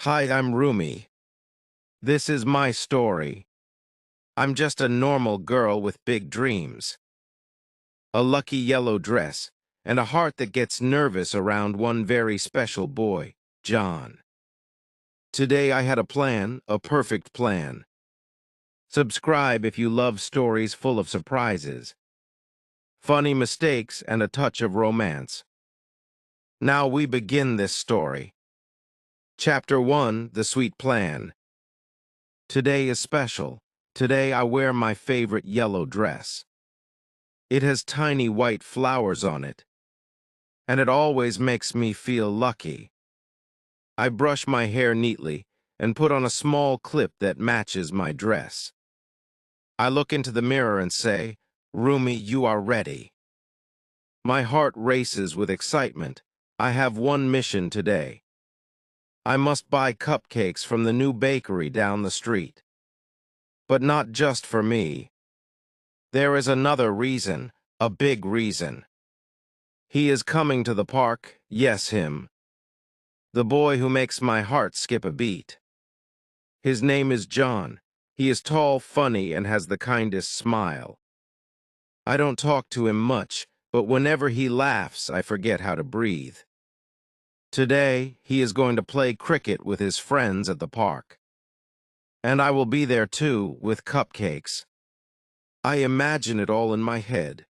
Hi, I'm Rumi. This is my story. I'm just a normal girl with big dreams. A lucky yellow dress, and a heart that gets nervous around one very special boy, John. Today I had a plan, a perfect plan. Subscribe if you love stories full of surprises, funny mistakes, and a touch of romance. Now we begin this story. Chapter 1, The Sweet Plan. Today is special. Today I wear my favorite yellow dress. It has tiny white flowers on it, and it always makes me feel lucky. I brush my hair neatly and put on a small clip that matches my dress. I look into the mirror and say, "Rumi, you are ready." My heart races with excitement. I have one mission today. I must buy cupcakes from the new bakery down the street. But not just for me. There is another reason, a big reason. He is coming to the park, yes, him. The boy who makes my heart skip a beat. His name is John. He is tall, funny, and has the kindest smile. I don't talk to him much, but whenever he laughs, I forget how to breathe. Today, he is going to play cricket with his friends at the park. And I will be there too, with cupcakes. I imagine it all in my head.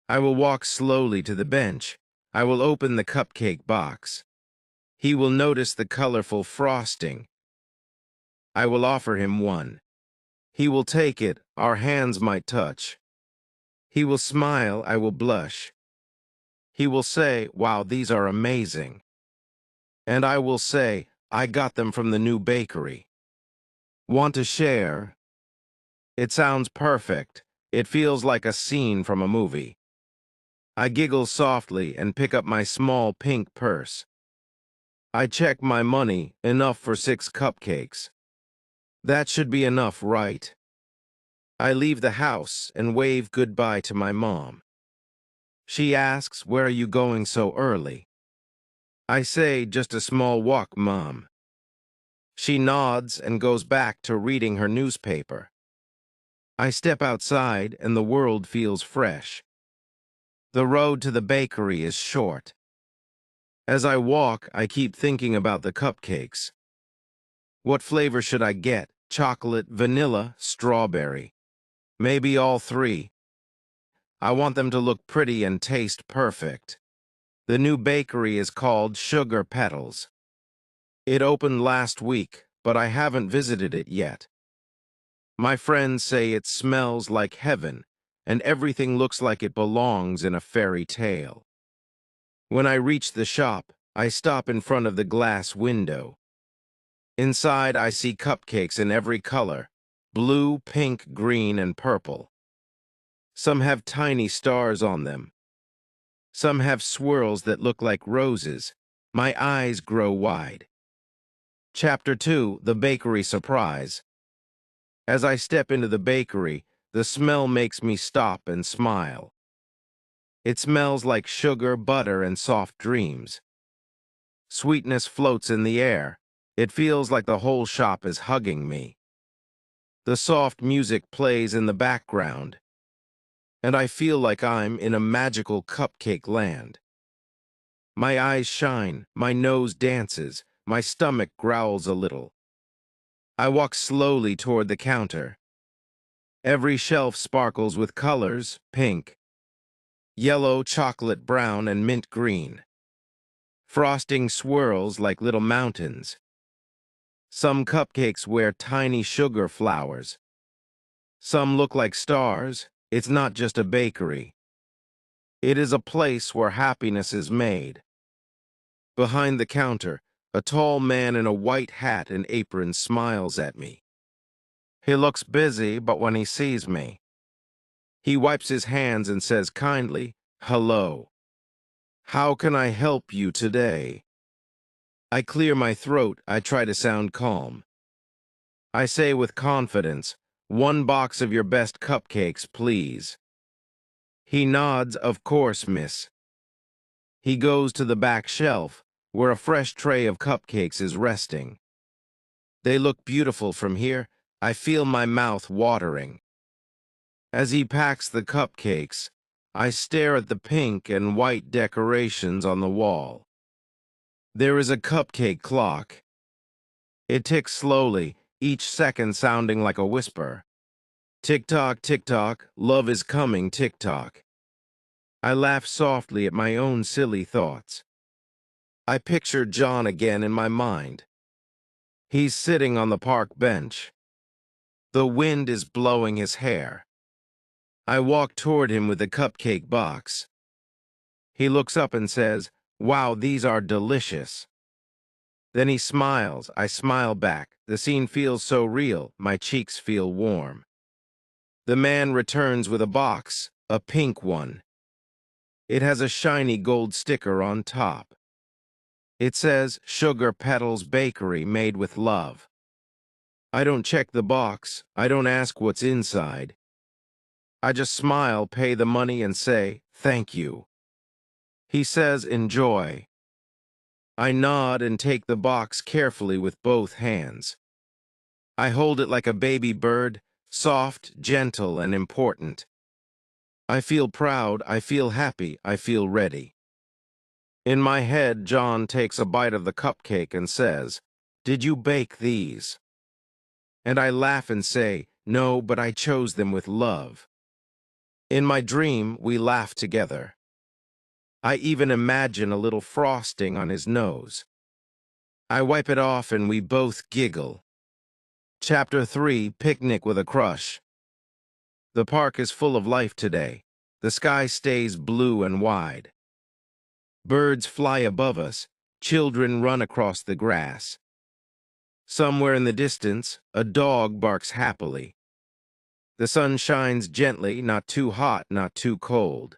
I will walk slowly to the bench. I will open the cupcake box. He will notice the colorful frosting. I will offer him one. He will take it, our hands might touch. He will smile, I will blush. He will say, "Wow, these are amazing." And I will say, "I got them from the new bakery." Want to share? It sounds perfect. It feels like a scene from a movie. I giggle softly and pick up my small pink purse. I check my money, enough for 6 cupcakes. That should be enough, right? I leave the house and wave goodbye to my mom. She asks, "Where are you going so early?" I say, "Just a small walk, Mom." She nods and goes back to reading her newspaper. I step outside and the world feels fresh. The road to the bakery is short. As I walk, I keep thinking about the cupcakes. What flavor should I get? Chocolate, vanilla, strawberry. Maybe all 3. I want them to look pretty and taste perfect. The new bakery is called Sugar Petals. It opened last week, but I haven't visited it yet. My friends say it smells like heaven, and everything looks like it belongs in a fairy tale. When I reach the shop, I stop in front of the glass window. Inside, I see cupcakes in every color: blue, pink, green, and purple. Some have tiny stars on them. Some have swirls that look like roses. My eyes grow wide. Chapter 2, The Bakery Surprise. As I step into the bakery, the smell makes me stop and smile. It smells like sugar, butter, and soft dreams. Sweetness floats in the air. It feels like the whole shop is hugging me. The soft music plays in the background, and I feel like I'm in a magical cupcake land. My eyes shine, my nose dances, my stomach growls a little. I walk slowly toward the counter. Every shelf sparkles with colors: pink, yellow, chocolate brown, and mint green. Frosting swirls like little mountains. Some cupcakes wear tiny sugar flowers. Some look like stars. It's not just a bakery. It is a place where happiness is made. Behind the counter, a tall man in a white hat and apron smiles at me. He looks busy, but when he sees me, he wipes his hands and says kindly, "Hello. How can I help you today?" I clear my throat. I try to sound calm. I say with confidence, "1 box of your best cupcakes, please." He nods, "Of course, miss." He goes to the back shelf, where a fresh tray of cupcakes is resting. They look beautiful from here. I feel my mouth watering. As he packs the cupcakes, I stare at the pink and white decorations on the wall. There is a cupcake clock. It ticks slowly, each second sounding like a whisper. Tick-tock, tick-tock, love is coming, tick-tock. I laugh softly at my own silly thoughts. I picture John again in my mind. He's sitting on the park bench. The wind is blowing his hair. I walk toward him with the cupcake box. He looks up and says, "Wow, these are delicious." Then he smiles. I smile back. The scene feels so real, my cheeks feel warm. The man returns with a box, a pink one. It has a shiny gold sticker on top. It says, "Sugar Petals Bakery, made with love." I don't check the box. I don't ask what's inside. I just smile, pay the money, and say, "Thank you." He says, "Enjoy." I nod and take the box carefully with both hands. I hold it like a baby bird, soft, gentle, and important. I feel proud, I feel happy, I feel ready. In my head, John takes a bite of the cupcake and says, "Did you bake these?" And I laugh and say, "No, but I chose them with love." In my dream, we laugh together. I even imagine a little frosting on his nose. I wipe it off and we both giggle. Chapter 3, Picnic with a Crush. The park is full of life today. The sky stays blue and wide. Birds fly above us. Children run across the grass. Somewhere in the distance, a dog barks happily. The sun shines gently, not too hot, not too cold.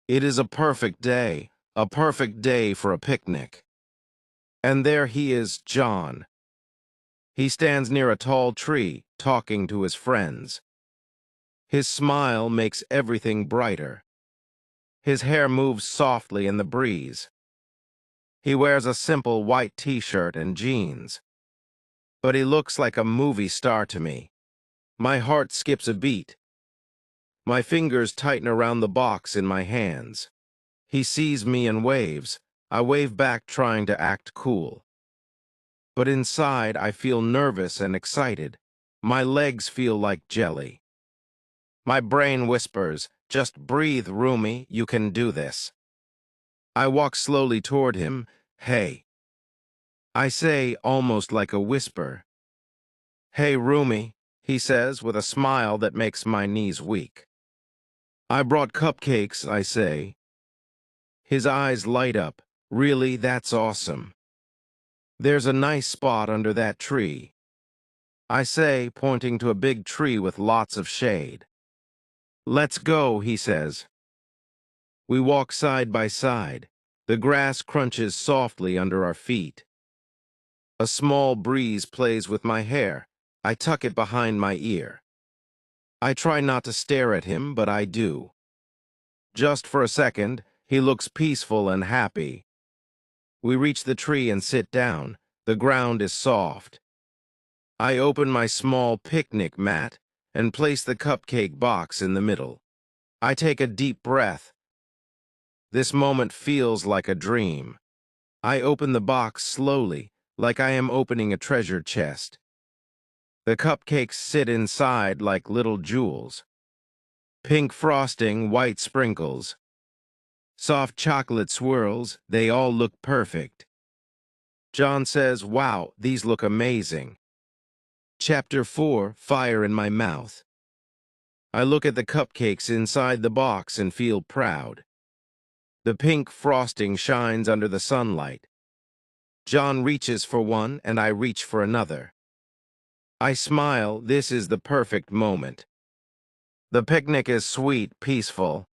It is a perfect day for a picnic. And there he is, John. He stands near a tall tree, talking to his friends. His smile makes everything brighter. His hair moves softly in the breeze. He wears a simple white t-shirt and jeans. But he looks like a movie star to me. My heart skips a beat. My fingers tighten around the box in my hands. He sees me and waves. I wave back, trying to act cool. But inside, I feel nervous and excited. My legs feel like jelly. My brain whispers, "Just breathe, Rumi, you can do this." I walk slowly toward him. "Hey." I say, almost like a whisper. "Hey, Rumi," he says with a smile that makes my knees weak. "I brought cupcakes," I say. His eyes light up. "Really, that's awesome. There's a nice spot under that tree," I say, pointing to a big tree with lots of shade. "Let's go," he says. We walk side by side. The grass crunches softly under our feet. A small breeze plays with my hair. I tuck it behind my ear. I try not to stare at him, but I do. Just for a second, he looks peaceful and happy. We reach the tree and sit down. The ground is soft. I open my small picnic mat and place the cupcake box in the middle. I take a deep breath. This moment feels like a dream. I open the box slowly, like I am opening a treasure chest. The cupcakes sit inside like little jewels. Pink frosting, white sprinkles. Soft chocolate swirls, they all look perfect. John says, "Wow, these look amazing." Chapter 4, Fire in My Mouth. I look at the cupcakes inside the box and feel proud. The pink frosting shines under the sunlight. John reaches for one, and I reach for another. I smile. This is the perfect moment. The picnic is sweet, peaceful,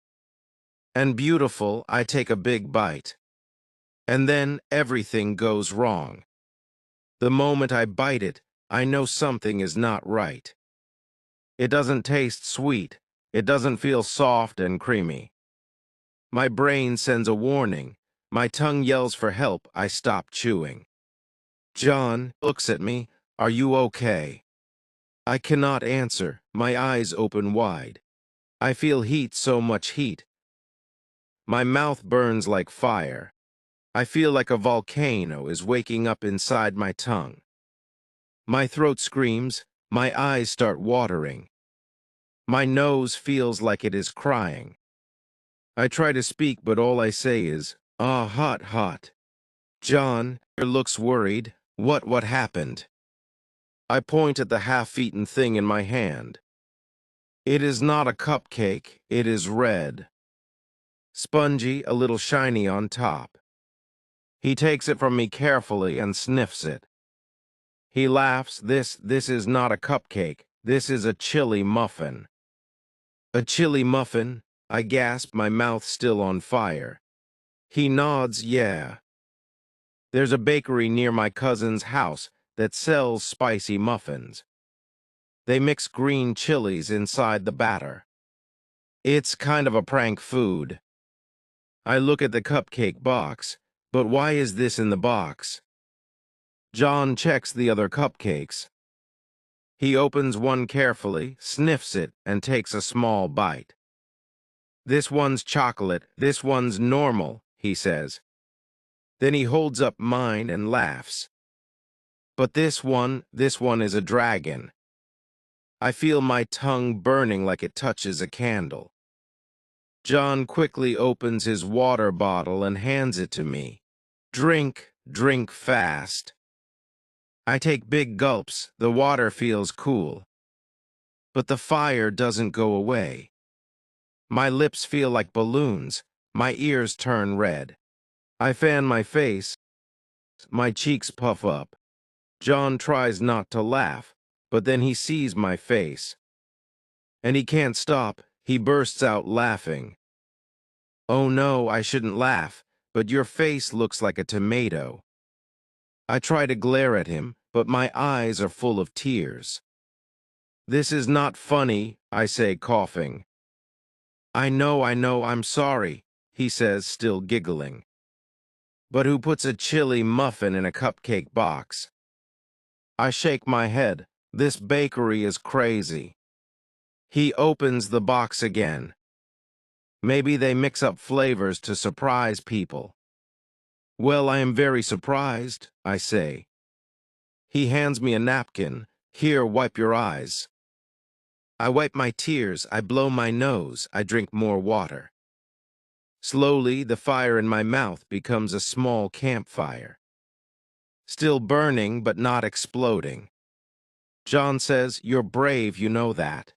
and beautiful. I take a big bite. And then everything goes wrong. The moment I bite it, I know something is not right. It doesn't taste sweet. It doesn't feel soft and creamy. My brain sends a warning. My tongue yells for help. I stop chewing. John looks at me. Are you okay? I cannot answer, my eyes open wide. I feel heat, so much heat. My mouth burns like fire. I feel like a volcano is waking up inside my tongue. My throat screams, my eyes start watering. My nose feels like it is crying. I try to speak, but all I say is, "Ah, hot, hot." John looks worried. What happened? I point at the half-eaten thing in my hand. It is not a cupcake, it is red. Spongy, a little shiny on top. He takes it from me carefully and sniffs it. He laughs. This is not a cupcake. This is a chili muffin. A chili muffin? I gasp, my mouth still on fire. He nods, yeah. There's a bakery near my cousin's house that sells spicy muffins. They mix green chilies inside the batter. It's kind of a prank food. I look at the cupcake box, but why is this in the box? John checks the other cupcakes. He opens one carefully, sniffs it, and takes a small bite. This one's chocolate, this one's normal, he says. Then he holds up mine and laughs. But this one is a dragon. I feel my tongue burning like it touches a candle. John quickly opens his water bottle and hands it to me. Drink, drink fast. I take big gulps, the water feels cool. But the fire doesn't go away. My lips feel like balloons, my ears turn red. I fan my face, my cheeks puff up. John tries not to laugh, but then he sees my face. And he can't stop, he bursts out laughing. Oh no, I shouldn't laugh, but your face looks like a tomato. I try to glare at him, but my eyes are full of tears. This is not funny, I say, coughing. I know, I'm sorry, he says, still giggling. But who puts a chili muffin in a cupcake box? I shake my head. This bakery is crazy. He opens the box again. Maybe they mix up flavors to surprise people. Well, I am very surprised, I say. He hands me a napkin. Here, wipe your eyes. I wipe my tears, I blow my nose, I drink more water. Slowly, the fire in my mouth becomes a small campfire. Still burning, but not exploding. John says, "You're brave, you know that."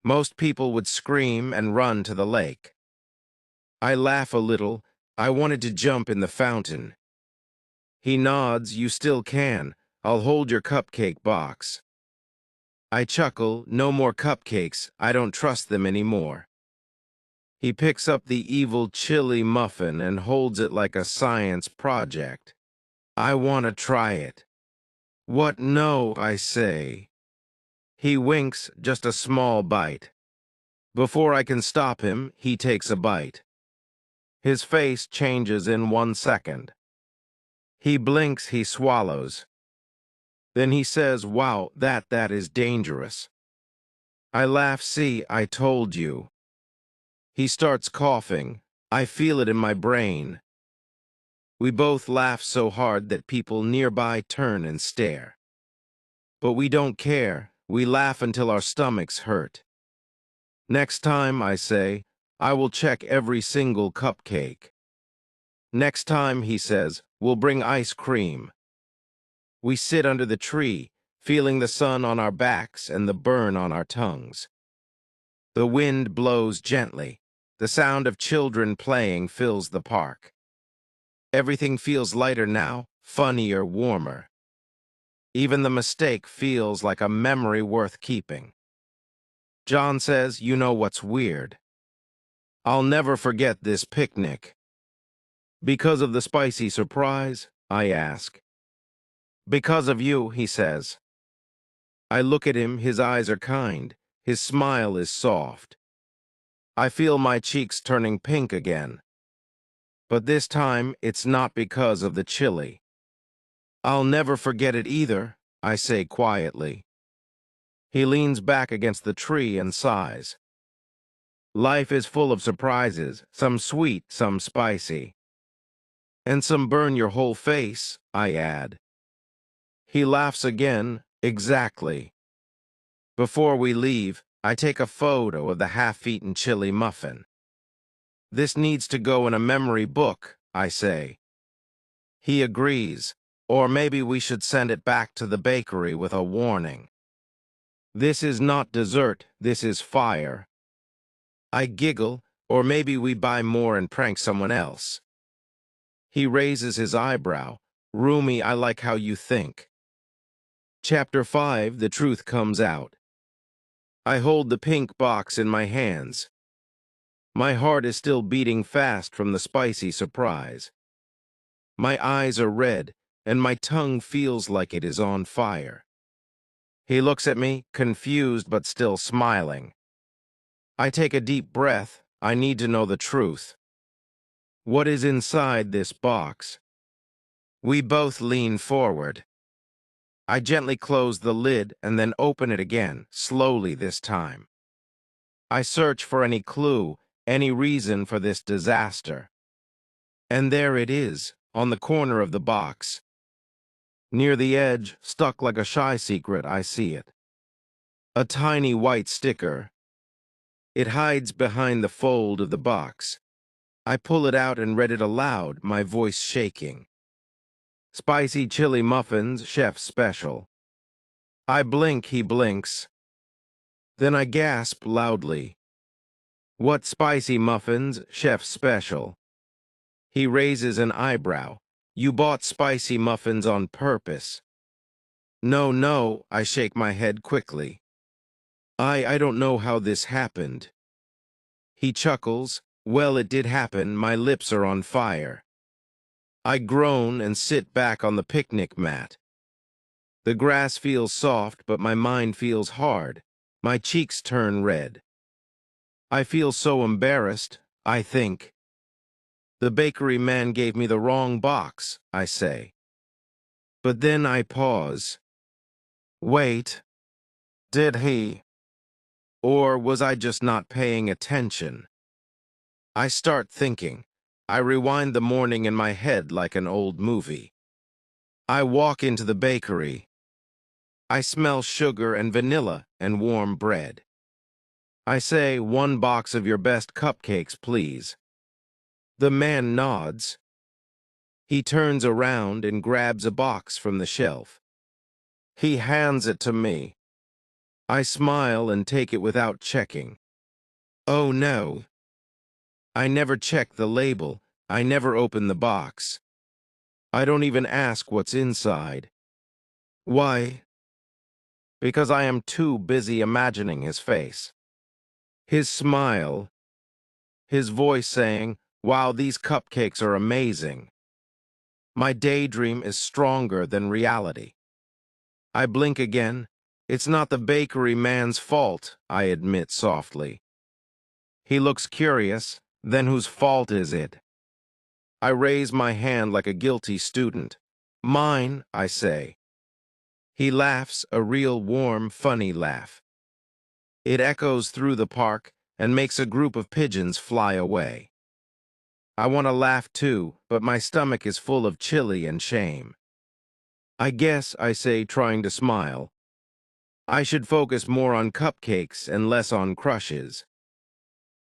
Most people would scream and run to the lake. I laugh a little. I wanted to jump in the fountain. He nods, "You still can. I'll hold your cupcake box." I chuckle, "No more cupcakes. I don't trust them anymore." He picks up the evil chili muffin and holds it like a science project. I want to try it. What? No, I say. He winks, just a small bite. Before I can stop him, he takes a bite. His face changes in 1 second. He blinks, he swallows. Then he says, "Wow, that is dangerous." I laugh, "See, I told you." He starts coughing. I feel it in my brain. We both laugh so hard that people nearby turn and stare. But we don't care. We laugh until our stomachs hurt. Next time, I say, I will check every single cupcake. Next time, he says, we'll bring ice cream. We sit under the tree, feeling the sun on our backs and the burn on our tongues. The wind blows gently. The sound of children playing fills the park. Everything feels lighter now, funnier, warmer. Even the mistake feels like a memory worth keeping. John says, "You know what's weird? I'll never forget this picnic." "Because of the spicy surprise?" I ask. "Because of you," he says. I look at him, his eyes are kind, his smile is soft. I feel my cheeks turning pink again. But this time, it's not because of the chili. "I'll never forget it either," I say quietly. He leans back against the tree and sighs. Life is full of surprises, some sweet, some spicy. And some burn your whole face, I add. He laughs again, exactly. Before we leave, I take a photo of the half-eaten chili muffin. This needs to go in a memory book, I say. He agrees, or maybe we should send it back to the bakery with a warning. This is not dessert, this is fire. I giggle, or maybe we buy more and prank someone else. He raises his eyebrow. Rumi, I like how you think. Chapter 5, The Truth Comes Out. I hold the pink box in my hands. My heart is still beating fast from the spicy surprise. My eyes are red, and my tongue feels like it is on fire. He looks at me, confused but still smiling. I take a deep breath. I need to know the truth. What is inside this box? We both lean forward. I gently close the lid and then open it again, slowly this time. I search for any clue, any reason for this disaster. And there it is, on the corner of the box. Near the edge, stuck like a shy secret, I see it. A tiny white sticker. It hides behind the fold of the box. I pull it out and read it aloud, my voice shaking. Spicy chili muffins, chef's special. I blink, he blinks. Then I gasp loudly. What spicy muffins, chef's special? He raises an eyebrow. You bought spicy muffins on purpose. No, no, I shake my head quickly. I don't know how this happened. He chuckles. Well, it did happen, my lips are on fire. I groan and sit back on the picnic mat. The grass feels soft, but my mind feels hard. My cheeks turn red. I feel so embarrassed, I think. The bakery man gave me the wrong box, I say. But then I pause. Wait, did he? Or was I just not paying attention? I start thinking. I rewind the morning in my head like an old movie. I walk into the bakery. I smell sugar and vanilla and warm bread. I say, 1 box of your best cupcakes, please. The man nods. He turns around and grabs a box from the shelf. He hands it to me. I smile and take it without checking. Oh no. I never check the label. I never open the box. I don't even ask what's inside. Why? Because I am too busy imagining his face. His smile. His voice saying, wow, these cupcakes are amazing. My daydream is stronger than reality. I blink again. It's not the bakery man's fault, I admit softly. He looks curious. Then whose fault is it? I raise my hand like a guilty student. Mine, I say. He laughs, a real warm, funny laugh. It echoes through the park and makes a group of pigeons fly away. I want to laugh too, but my stomach is full of chili and shame. I guess, I say, trying to smile. I should focus more on cupcakes and less on crushes.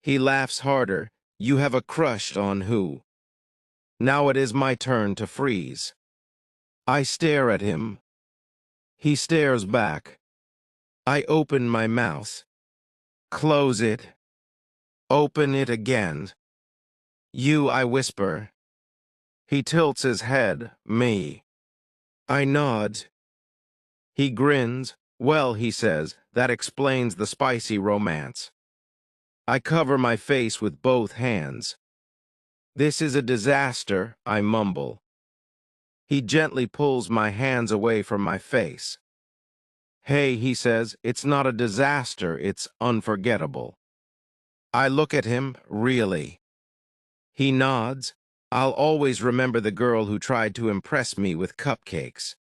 He laughs harder. You have a crush on who? Now it is my turn to freeze. I stare at him. He stares back. I open my mouth. Close it. Open it again. You, I whisper. He tilts his head. Me. I nod. He grins. Well, he says, that explains the spicy romance. I cover my face with both hands. This is a disaster, I mumble. He gently pulls my hands away from my face. Hey, he says, it's not a disaster, it's unforgettable. I look at him, really. He nods. I'll always remember the girl who tried to impress me with cupcakes.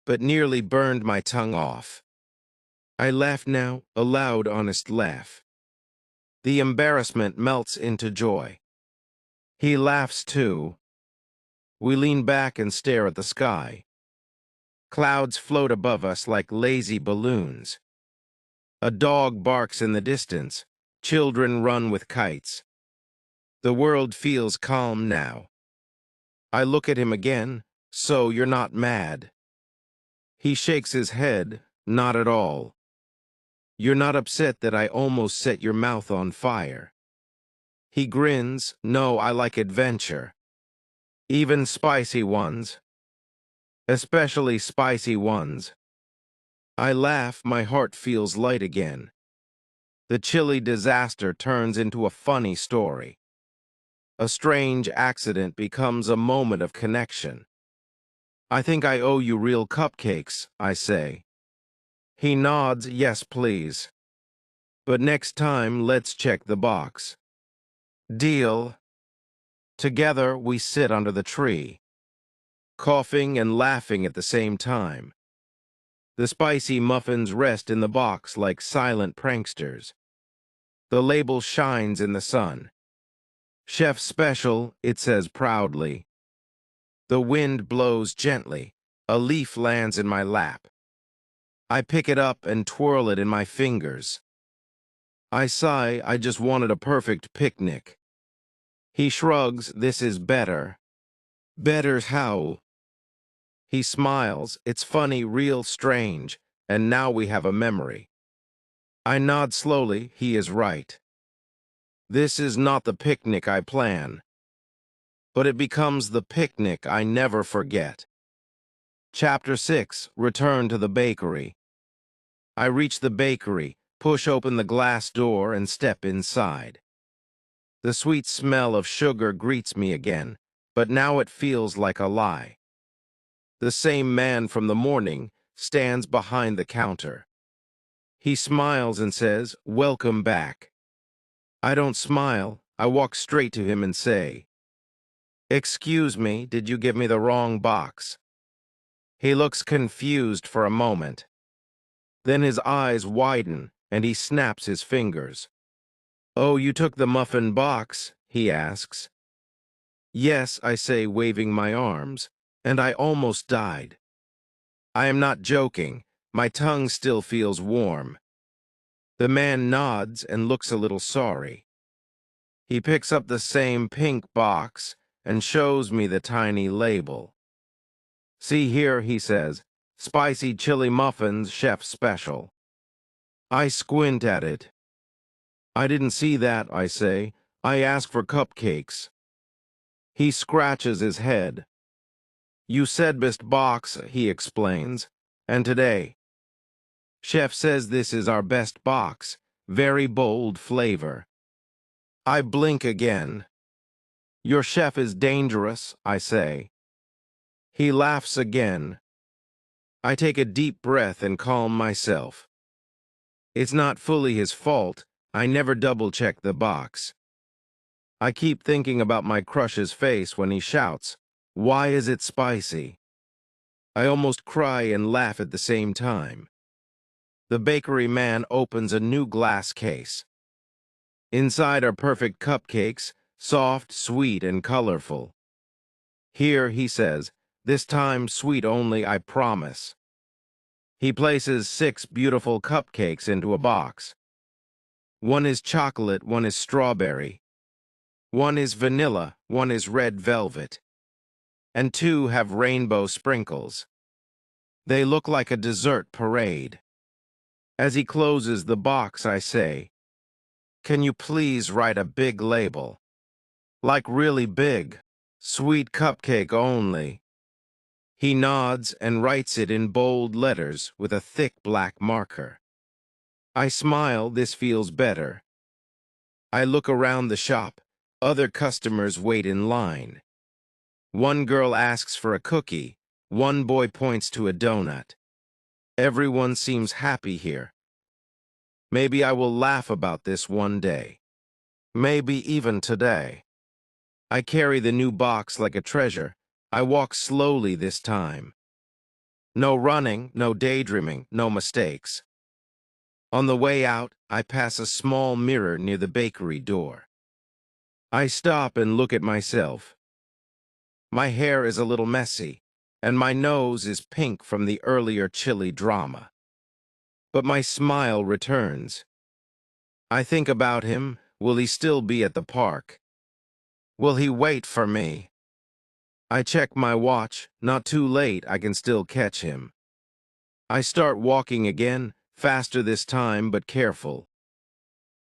but nearly burned my tongue off. I laugh now, a loud, honest laugh. The embarrassment melts into joy. He laughs too. We lean back and stare at the sky. Clouds float above us like lazy balloons. A dog barks in the distance. Children run with kites. The world feels calm now. I look at him again. So you're not mad? He shakes his head. Not at all. You're not upset that I almost set your mouth on fire? He grins. No, I like adventure. Even spicy ones. Especially spicy ones. I laugh. My heart feels light again. The chilly disaster turns into a funny story. A strange accident becomes a moment of connection. I think I owe you real cupcakes, I say. He nods. Yes, please. But next time, let's check the box. Deal. Together, we sit under the tree, coughing and laughing at the same time. The spicy muffins rest in the box like silent pranksters. The label shines in the sun. Chef Special, it says proudly. The wind blows gently. A leaf lands in my lap. I pick it up and twirl it in my fingers. I sigh. I just wanted a perfect picnic. He shrugs. This is better. Better's how? He smiles. It's funny, real strange, and now we have a memory. I nod slowly. He is right. This is not the picnic I plan, but it becomes the picnic I never forget. Chapter 6. Return to the bakery. I reach the bakery, push open the glass door, and step inside. The sweet smell of sugar greets me again, but now it feels like a lie. The same man from the morning stands behind the counter. He smiles and says, "Welcome back." I don't smile. I walk straight to him and say, "Excuse me, did you give me the wrong box?" He looks confused for a moment. Then his eyes widen, and he snaps his fingers. "Oh, you took the muffin box?" he asks. "Yes," I say, waving my arms, and I almost died. I am not joking. My tongue still feels warm. The man nods and looks a little sorry. He picks up the same pink box and shows me the tiny label. "See here," he says, "Spicy chili muffins, chef special." I squint at it. "I didn't see that," I say. "I asked for cupcakes." He scratches his head. "You said best box," he explains, "and today. Chef says this is our best box. Very bold flavor." I blink again. "Your chef is dangerous," I say. He laughs again. I take a deep breath and calm myself. It's not fully his fault. I never double-check the box. I keep thinking about my crush's face when he shouts, "Why is it spicy?" I almost cry and laugh at the same time. The bakery man opens a new glass case. Inside are perfect cupcakes, soft, sweet, and colorful. "Here," he says, "this time sweet only, I promise." He places 6 beautiful cupcakes into a box. One is chocolate, one is strawberry. One is vanilla, one is red velvet. And 2 have rainbow sprinkles. They look like a dessert parade. As he closes the box, I say, "Can you please write a big label? Like really big. Sweet cupcake only." He nods and writes it in bold letters with a thick black marker. I smile. This feels better. I look around the shop. Other customers wait in line. One girl asks for a cookie. One boy points to a donut. Everyone seems happy here. Maybe I will laugh about this one day. Maybe even today. I carry the new box like a treasure. I walk slowly this time. No running, no daydreaming, no mistakes. On the way out, I pass a small mirror near the bakery door. I stop and look at myself. My hair is a little messy, and my nose is pink from the earlier chilly drama. But my smile returns. I think about him. Will he still be at the park? Will he wait for me? I check my watch. Not too late, I can still catch him. I start walking again, faster this time, but careful.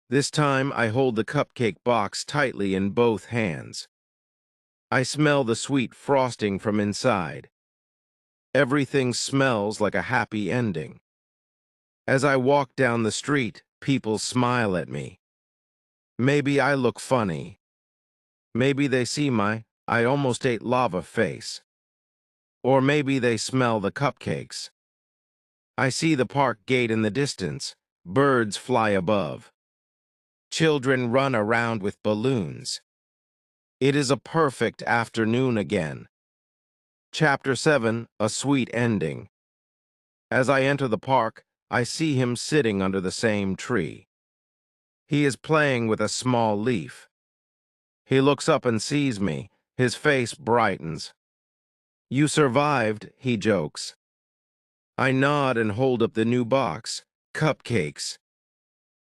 This time, I hold the cupcake box tightly in both hands. I smell the sweet frosting from inside. Everything smells like a happy ending. As I walk down the street, people smile at me. Maybe I look funny. Maybe they see my "I almost ate lava" face. Or maybe they smell the cupcakes. I see the park gate in the distance. Birds fly above. Children run around with balloons. It is a perfect afternoon again. Chapter 7, A Sweet Ending. As I enter the park, I see him sitting under the same tree. He is playing with a small leaf. He looks up and sees me. His face brightens. "You survived," he jokes. I nod and hold up the new box. Cupcakes.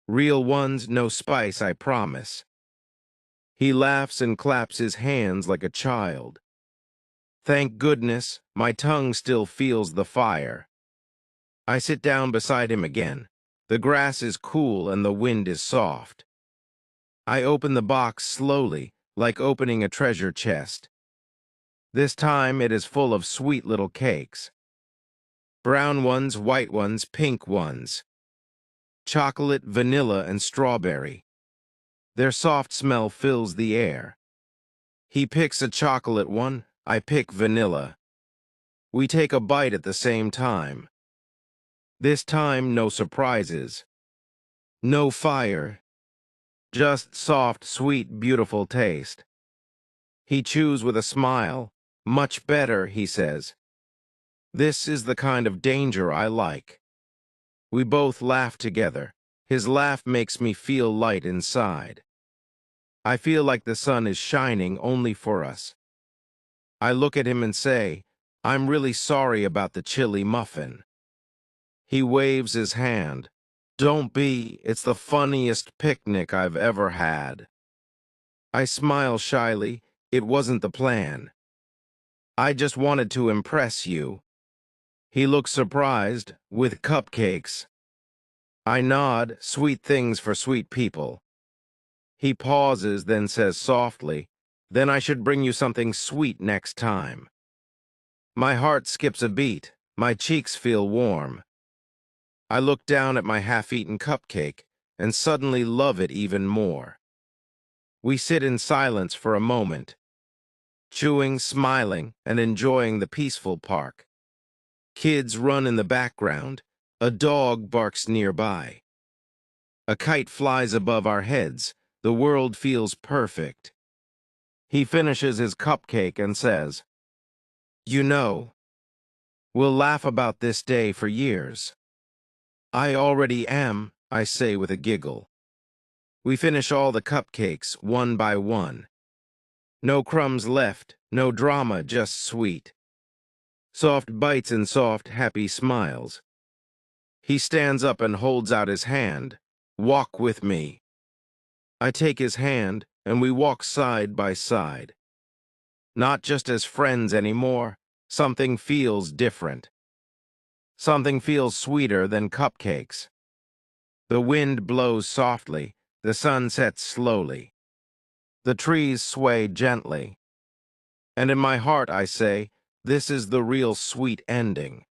Real ones, no spice, I promise. He laughs and claps his hands like a child. Thank goodness, my tongue still feels the fire. I sit down beside him again. The grass is cool and the wind is soft. I open the box slowly, like opening a treasure chest. This time it is full of sweet little cakes. Brown ones, white ones, pink ones. Chocolate, vanilla, and strawberry. Their soft smell fills the air. He picks a chocolate one, I pick vanilla. We take a bite at the same time. This time, no surprises. No fire. Just soft, sweet, beautiful taste. He chews with a smile. Much better, he says. This is the kind of danger I like. We both laugh together. His laugh makes me feel light inside. I feel like the sun is shining only for us. I look at him and say, "I'm really sorry about the chili muffin." He waves his hand. "Don't be, it's the funniest picnic I've ever had." I smile shyly. It wasn't the plan. I just wanted to impress you. He looks surprised. "With cupcakes." I nod. Sweet things for sweet people. He pauses, then says softly, "Then I should bring you something sweet next time." My heart skips a beat. My cheeks feel warm. I look down at my half-eaten cupcake and suddenly love it even more. We sit in silence for a moment, chewing, smiling, and enjoying the peaceful park. Kids run in the background. A dog barks nearby. A kite flies above our heads. The world feels perfect. He finishes his cupcake and says, "You know, we'll laugh about this day for years." "I already am," I say with a giggle. We finish all the cupcakes, one by one. No crumbs left, no drama, just sweet. Soft bites and soft, happy smiles. He stands up and holds out his hand. "Walk with me." I take his hand, and we walk side by side. Not just as friends anymore. Something feels different. Something feels sweeter than cupcakes. The wind blows softly. The sun sets slowly. The trees sway gently. And in my heart I say, this is the real sweet ending.